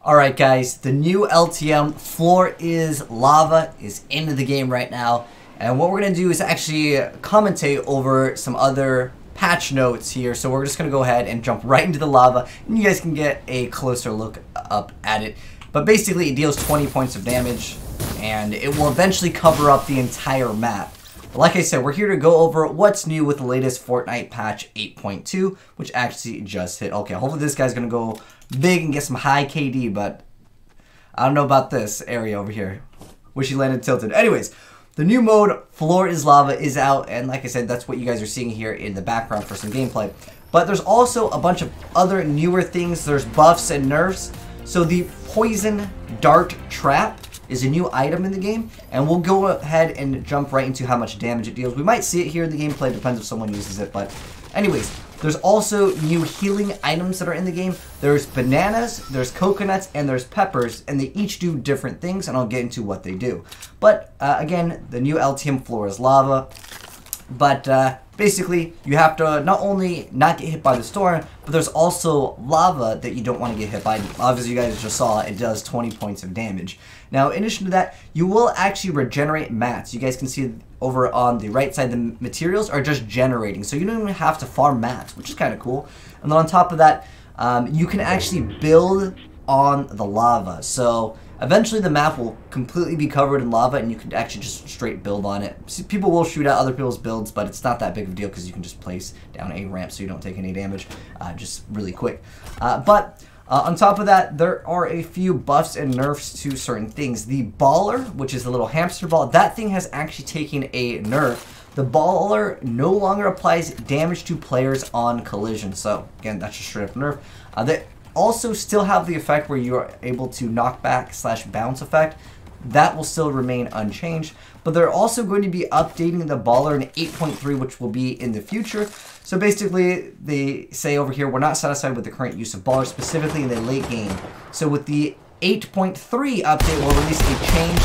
Alright guys, the new LTM Floor is Lava is into the game right now. And what we're going to do is actually commentate over some other patch notes here. So we're just going to go ahead and jump right into the lava. And you guys can get a closer look up at it. But basically it deals 20 points of damage. And it will eventually cover up the entire map. But like I said, we're here to go over what's new with the latest Fortnite patch 8.2. Which actually just hit. Okay, hopefully this guy's going to go big and get some high KD, but I don't know about this area over here. Wish he landed tilted. Anyways, the new mode, Floor is Lava, is out, and like I said, that's what you guys are seeing here in the background for some gameplay. But there's also a bunch of other newer things. There's buffs and nerfs. So the Poison Dart Trap is a new item in the game, and we'll go ahead and jump right into how much damage it deals. We might see it here in the gameplay, depends if someone uses it, but anyways. There's also new healing items that are in the game. There's bananas, there's coconuts, and there's peppers, and they each do different things, and I'll get into what they do. But, again, the new LTM Floor is Lava. But, basically, you have to not only not get hit by the storm, but there's also lava that you don't want to get hit by. Obviously, you guys just saw it does 20 points of damage. Now, in addition to that, you will actually regenerate mats. You guys can see over on the right side, the materials are just generating. So you don't even have to farm mats, which is kind of cool. And then on top of that, you can actually build on the lava. So eventually the map will completely be covered in lava and you can actually just straight build on it. People will shoot at other people's builds, but it's not that big of a deal because you can just place down a ramp so you don't take any damage just really quick. On top of that, there are a few buffs and nerfs to certain things. The baller, which is the little hamster ball, that thing has actually taken a nerf. The baller no longer applies damage to players on collision. So, again, that's just straight up nerf. They also still have the effect where you are able to knock back / bounce effect. That will still remain unchanged. But they're also going to be updating the baller in 8.3, which will be in the future. So basically, they say over here, we're not satisfied with the current use of baller, specifically in the late game. So with the 8.3 update, we'll release a change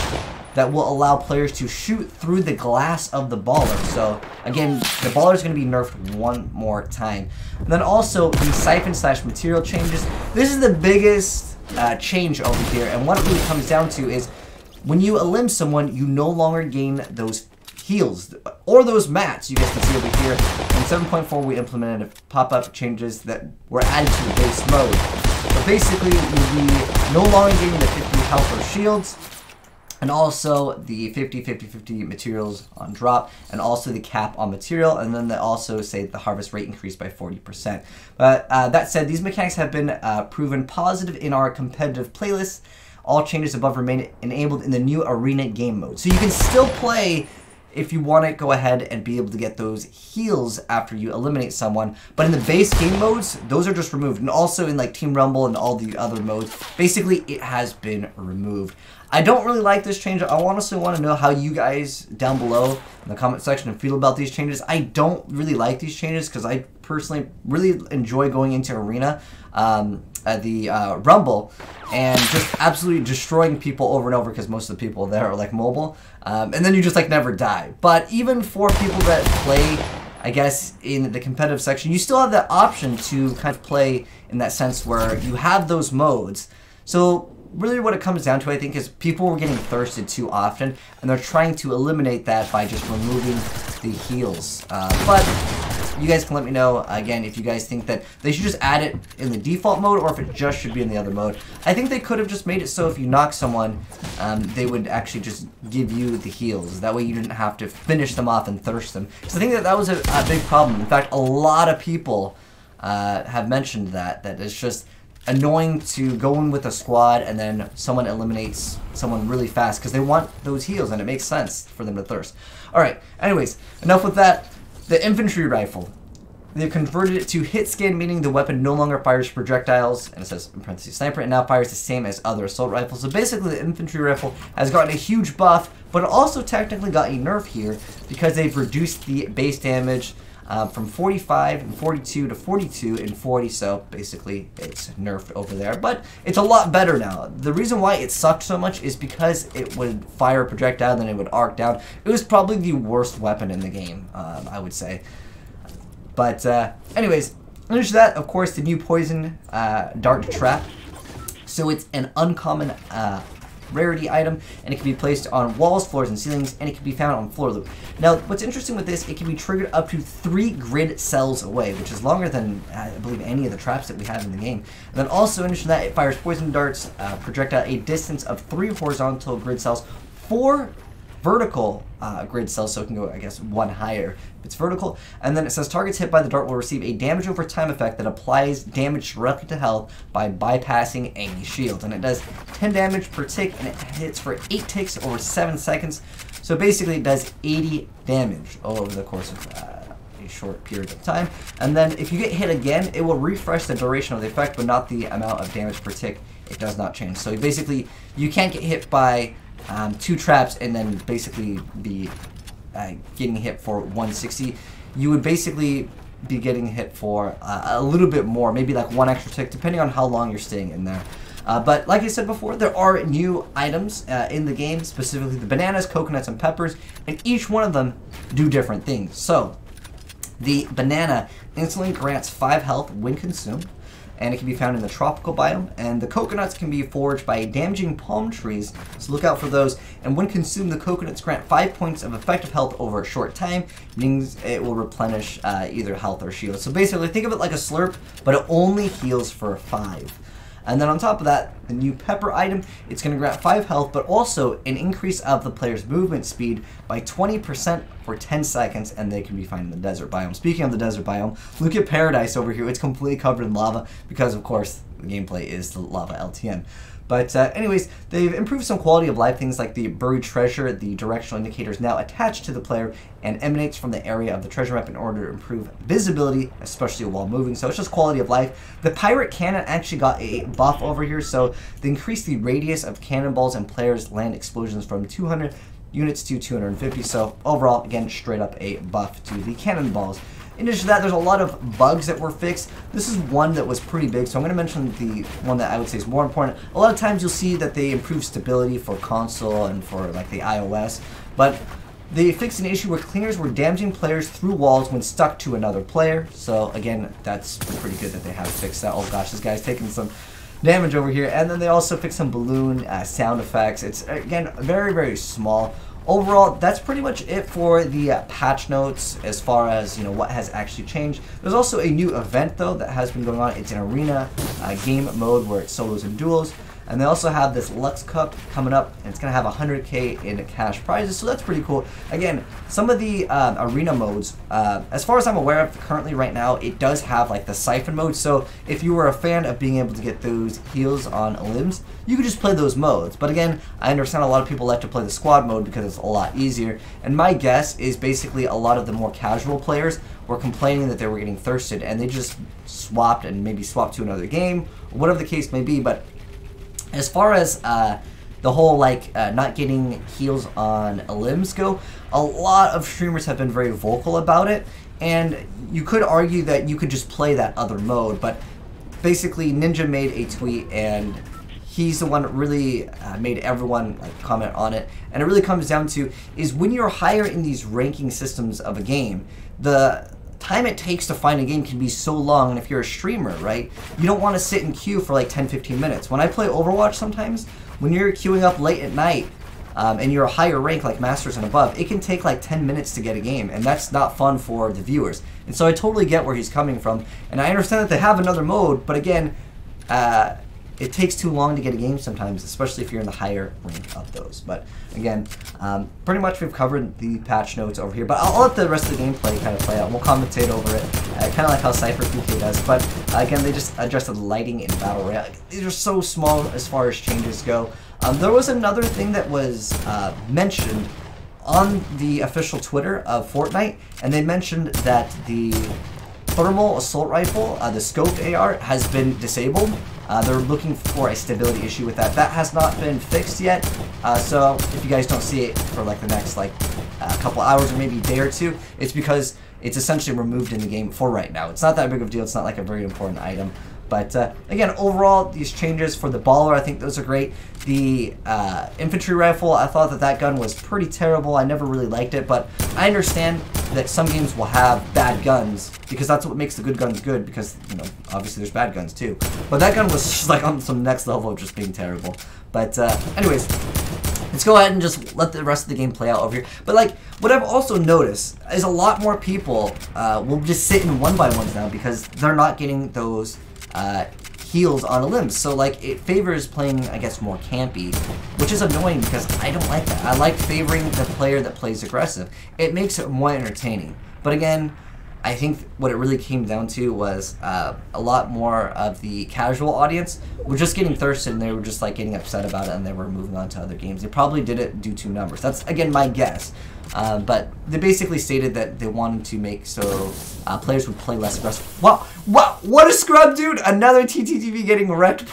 that will allow players to shoot through the glass of the baller. So again, the baller is going to be nerfed one more time. And then also the Siphon / material changes. This is the biggest change over here, and what it really comes down to is when you elim someone, you no longer gain those heals or those mats. You guys can see over here in 7.4 we implemented pop-up changes that were added to the base mode. So basically you'll be no longer getting the 50 health or shields, and also the 50-50-50 materials on drop, and also the cap on material, and then they also say the harvest rate increased by 40%. But that said, these mechanics have been proven positive in our competitive playlists. All changes above remain enabled in the new arena game mode. So you can still play if you want to go ahead and be able to get those heals after you eliminate someone. But in the base game modes, those are just removed. And also in like Team Rumble and all the other modes, basically it has been removed. I don't really like this change. I honestly want to know how you guys down below in the comment section feel about these changes. I don't really like these changes because I personally really enjoy going into arena at the Rumble and just absolutely destroying people over and over because most of the people there are like mobile. And then you just like never die. But even for people that play, I guess, in the competitive section, you still have that option to kind of play in that sense where you have those modes. So really what it comes down to, I think, is people were getting thirsted too often, and they're trying to eliminate that by just removing the heals. But you guys can let me know, again, if you guys think that they should just add it in the default mode or if it just should be in the other mode. I think they could have just made it so if you knock someone, they would actually just give you the heals. That way you didn't have to finish them off and thirst them. So I think that that was a big problem. In fact, a lot of people have mentioned that it's just annoying to go in with a squad and then someone eliminates someone really fast because they want those heals and it makes sense for them to thirst. Alright, anyways, enough with that. The infantry rifle. They've converted it to hit scan, meaning the weapon no longer fires projectiles, and it says in parentheses sniper, and now fires the same as other assault rifles. So basically the infantry rifle has gotten a huge buff, but it also technically got a nerf here because they've reduced the base damage from 45 and 42 to 42 and 40, so basically it's nerfed over there. But it's a lot better now. The reason why it sucked so much is because it would fire a projectile and then it would arc down. It was probably the worst weapon in the game, I would say. But anyways, in addition to that, of course, the new Poison Dart Trap. So it's an uncommon rarity item, and it can be placed on walls, floors, and ceilings, and it can be found on floor loop. Now, what's interesting with this, it can be triggered up to 3 grid cells away, which is longer than, I believe, any of the traps that we have in the game. And then also, in addition to that, it fires poison darts, projectile a distance of 3 horizontal grid cells, 4 vertical grid cells, so it can go, I guess, 1 higher if it's vertical. And then it says targets hit by the dart will receive a damage over time effect that applies damage directly to health by bypassing any shield. And it does 10 damage per tick, and it hits for 8 ticks over 7 seconds. So basically it does 80 damage over the course of a short period of time. And then if you get hit again, it will refresh the duration of the effect, but not the amount of damage per tick. It does not change. So basically, you can't get hit by 2 traps and then basically be getting hit for 160. You would basically be getting hit for a little bit more, maybe like 1 extra tick, depending on how long you're staying in there. But like I said before, there are new items in the game, specifically the bananas, coconuts, and peppers, and each one of them do different things. So the banana instantly grants 5 health when consumed, and it can be found in the tropical biome. And the coconuts can be foraged by damaging palm trees, so look out for those. And when consumed, the coconuts grant 5 points of effective health over a short time, meaning it will replenish either health or shield. So basically, think of it like a slurp, but it only heals for 5. And then on top of that, the new pepper item, it's going to grant 5 health, but also an increase of the player's movement speed by 20% for 10 seconds, and they can be found in the desert biome. Speaking of the desert biome, look at Paradise over here. It's completely covered in lava because, of course, the gameplay is the lava LTM. But anyways, they've improved some quality of life things like the buried treasure. The directional indicator is now attached to the player and emanates from the area of the treasure map in order to improve visibility, especially while moving. So it's just quality of life. The pirate cannon actually got a buff over here, so they increased the radius of cannonballs and players' land explosions from 200 units to 250. So overall, again, straight up a buff to the cannonballs. In addition to that, there's a lot of bugs that were fixed. This is one that was pretty big, so I'm going to mention the one that I would say is more important. A lot of times you'll see that they improve stability for console and for like the iOS, but they fixed an issue where cleaners were damaging players through walls when stuck to another player. So again, that's pretty good that they have fixed that. Oh gosh, this guy's taking some damage over here. And then they also fixed some balloon sound effects. It's, again, very, very small. Overall, that's pretty much it for the patch notes as far as, you know, what has actually changed. There's also a new event, though, that has been going on. It's an arena game mode where it's solos and duos. And they also have this Lux Cup coming up, and it's going to have 100k in cash prizes, so that's pretty cool. Again, some of the arena modes, as far as I'm aware of currently right now, it does have like the Siphon mode, so if you were a fan of being able to get those heals on limbs, you could just play those modes. But again, I understand a lot of people like to play the squad mode because it's a lot easier, and my guess is basically a lot of the more casual players were complaining that they were getting thirsted, and they just swapped and maybe swapped to another game, or whatever the case may be. But as far as the whole like not getting heals on limbs go, a lot of streamers have been very vocal about it, and you could argue that you could just play that other mode, but basically Ninja made a tweet, and he's the one that really made everyone like comment on it, and it really comes down to is when you're higher in these ranking systems of a game, the time it takes to find a game can be so long, and if you're a streamer, right, you don't want to sit in queue for like 10-15 minutes. When I play Overwatch sometimes, when you're queuing up late at night and you're a higher rank like Masters and above, it can take like 10 minutes to get a game, and that's not fun for the viewers. And so I totally get where he's coming from, and I understand that they have another mode, but again, it takes too long to get a game sometimes, especially if you're in the higher rank of those. But again, pretty much we've covered the patch notes over here, but I'll let the rest of the gameplay kind of play out. We'll commentate over it, kind of like how Cypher PK does. But again, they just adjusted the lighting in Battle Royale. These are so small as far as changes go. There was another thing that was mentioned on the official Twitter of Fortnite, and they mentioned that the thermal assault rifle, the scoped AR, has been disabled. They're looking for a stability issue with that. That has not been fixed yet, so if you guys don't see it for like the next like couple hours or maybe a day or two, it's because it's essentially removed in the game for right now. It's not that big of a deal. It's not like a very important item, But again, overall, these changes for the baller, I think those are great. The infantry rifle, I thought that gun was pretty terrible. I never really liked it, but I understand that some games will have bad guns because that's what makes the good guns good, because, you know, obviously there's bad guns too. But that gun was just like on some next level of just being terrible. But anyways, let's go ahead and just let the rest of the game play out over here. But like, what I've also noticed is a lot more people will just sit in 1x1s now because they're not getting those heals on a limb. So like, it favors playing, I guess, more campy, which is annoying because I don't like that. I like favoring the player that plays aggressive. It makes it more entertaining. But again, I think what it really came down to was a lot more of the casual audience were just getting thirsted, and they were just like getting upset about it, and they were moving on to other games. They probably did it due to numbers. That's, again, my guess. But they basically stated that they wanted to make so players would play less aggressive. Wow, wow, what a scrub, dude! Another TTTV getting wrecked.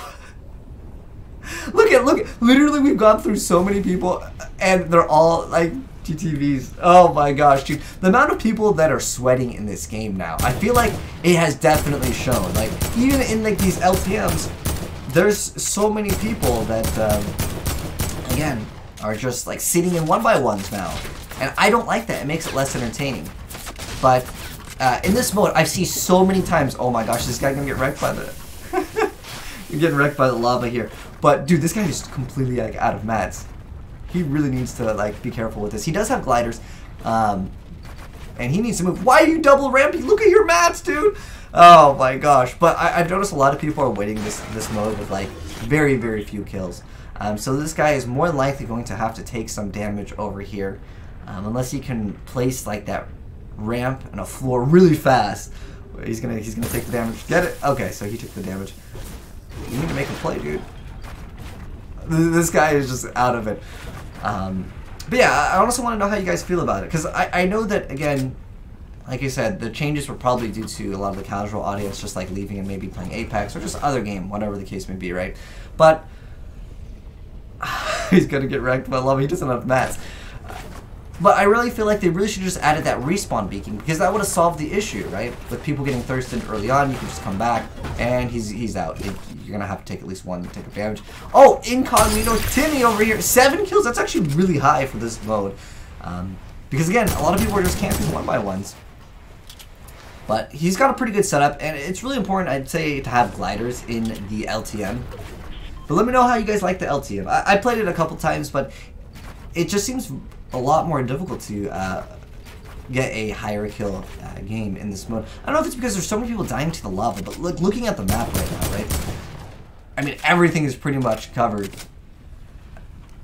Look at, literally we've gone through so many people, and they're all like TTVs. Oh my gosh, dude. The amount of people that are sweating in this game now, I feel like it has definitely shown. Like, even in like these LTMs, there's so many people that, again, are just like sitting in 1x1s now. And I don't like that. It makes it less entertaining. But in this mode, I've seen so many times, oh my gosh, this guy gonna get wrecked by the... You're getting wrecked by the lava here. But dude, this guy is completely like out of mats. He really needs to like be careful with this. He does have gliders, and he needs to move. Why are you double ramping? Look at your mats, dude. Oh my gosh. But I've noticed a lot of people are winning this mode with like very, very few kills. So this guy is more than likely going to have to take some damage over here, unless he can place like that ramp and a floor really fast. He's gonna take the damage. Get it? Okay, so he took the damage. You need to make a play, dude. This guy is just out of it. But yeah, I also want to know how you guys feel about it, because I know that, again, like I said, the changes were probably due to a lot of the casual audience just like leaving and maybe playing Apex or just other game, whatever the case may be, right? But he's gonna get wrecked by lava. He doesn't have mats. But I really feel like they really should have just added that respawn beacon, because that would have solved the issue, right? With people getting thirsted early on, you can just come back and he's out. You're gonna have to take at least one to take damage. Oh, incognito Timmy over here, 7 kills. That's actually really high for this mode, because again, a lot of people are just camping 1x1s. But he's got a pretty good setup, and it's really important, I'd say, to have gliders in the LTM. But let me know how you guys like the LTM. I played it a couple times, but it just seems a lot more difficult to get a higher kill game in this mode. I don't know if it's because there's so many people dying to the lava, but looking at the map right now, right? I mean, everything is pretty much covered.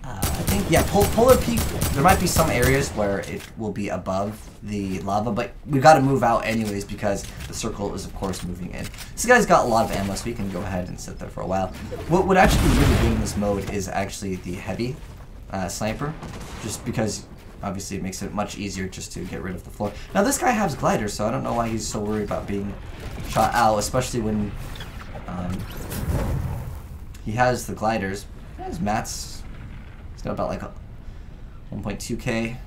I think, yeah, Polar Peak, there might be some areas where it will be above the lava, but we've got to move out anyways because the circle is, of course, moving in. This guy's got a lot of ammo, so we can go ahead and sit there for a while. What would actually be really good in this mode is actually the heavy sniper, just because obviously it makes it much easier just to get rid of the floor. Now this guy has gliders, so I don't know why he's so worried about being shot out, especially when he has the gliders. He has mats. He's got about like 1.2k at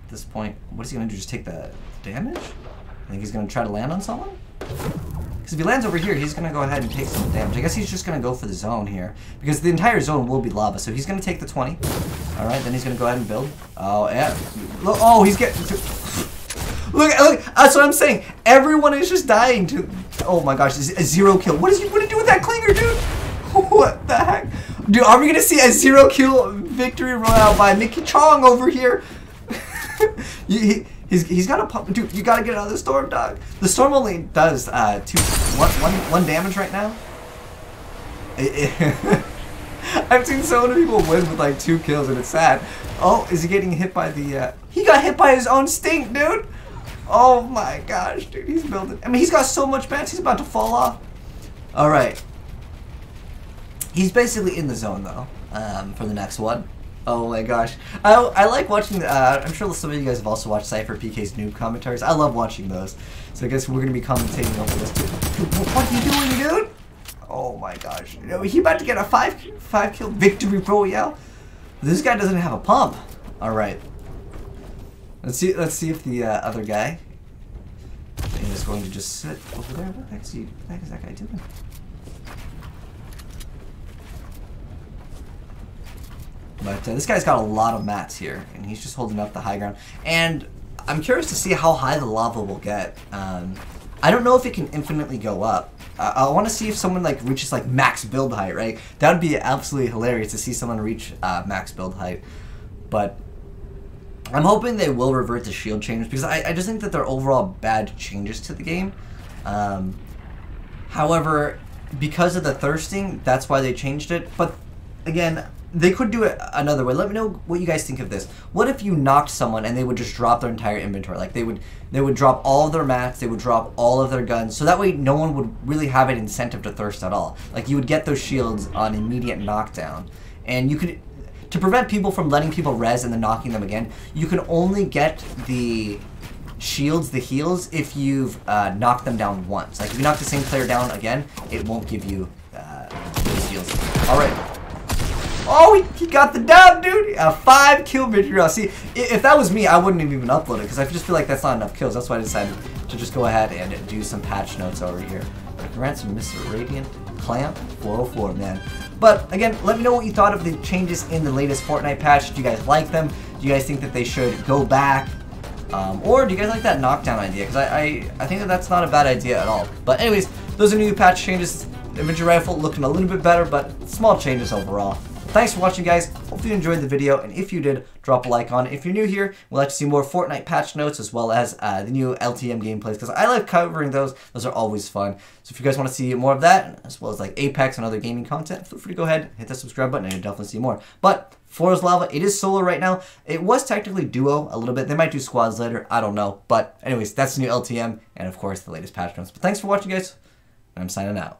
this point. What is he gonna do? Just take the damage? I think he's gonna try to land on someone? Because if he lands over here, he's going to go ahead and take some damage. I guess he's just going to go for the zone here, because the entire zone will be lava. So he's going to take the 20. Alright, then he's going to go ahead and build. Oh, yeah. Look, oh, he's getting... Look, that's what I'm saying. Everyone is just dying to... Oh my gosh, a 0 kill. What is he going to do with that clinger, dude? What the heck? Dude, are we going to see a 0 kill victory royale by Mickey Chong over here? He's got a pump. Dude, you gotta get out of the storm, dog. The storm only does one damage right now. I've seen so many people win with like 2 kills, and it's sad. Oh, is he getting hit by the? He got hit by his own stink, dude. Oh my gosh, dude, he's building. I mean, he's got so much mats, he's about to fall off. All right. He's basically in the zone though, for the next one. Oh my gosh. I like watching, I'm sure some of you guys have also watched Cypher PK's noob commentaries. I love watching those. So I guess we're going to be commentating over this too. Dude, what are you doing, dude? Oh my gosh. You know, he about to get a 5 kill victory royale. This guy doesn't have a pump. Alright. Let's see if the other guy is going to just sit over there. What the heck is that guy doing? But this guy's got a lot of mats here, and he's just holding up the high ground. And I'm curious to see how high the lava will get. I don't know if it can infinitely go up. I want to see if someone like reaches like max build height, right? That would be absolutely hilarious to see someone reach max build height. But I'm hoping they will revert to shield changes, because I just think that they're overall bad changes to the game. However, because of the thirsting, that's why they changed it. But again, they could do it another way. Let me know what you guys think of this. What if you knocked someone and they would just drop their entire inventory? Like they would drop all of their mats, they would drop all of their guns, so that way no one would really have an incentive to thirst at all. Like you would get those shields on immediate knockdown, and you could, to prevent people from letting people res and then knocking them again, you can only get the shields, the heals, if you've knocked them down once. Like if you knock the same player down again, it won't give you those heals. All right. Oh, he got the dub, dude! A 5-kill victory. See, if that was me, I wouldn't have even uploaded, because I just feel like that's not enough kills. That's why I decided to just go ahead and do some patch notes over here. Ransom, Mr. Radiant, Clamp, 404, man. But again, let me know what you thought of the changes in the latest Fortnite patch. Do you guys like them? Do you guys think that they should go back? Or do you guys like that knockdown idea? Because I think that that's not a bad idea at all. But anyways, those are new patch changes. Infantry rifle looking a little bit better, but small changes overall. Thanks for watching, guys. Hope you enjoyed the video, and if you did, drop a like on it. If you're new here, we'd like to see more Fortnite patch notes as well as the new LTM gameplays, because I like covering those. Those are always fun. So if you guys want to see more of that, as well as like Apex and other gaming content, feel free to go ahead, hit that subscribe button, and you'll definitely see more. But Foraged Lava, it is solo right now. It was technically duo a little bit. They might do squads later. I don't know. But anyways, that's the new LTM, and of course, the latest patch notes. But thanks for watching, guys, and I'm signing out.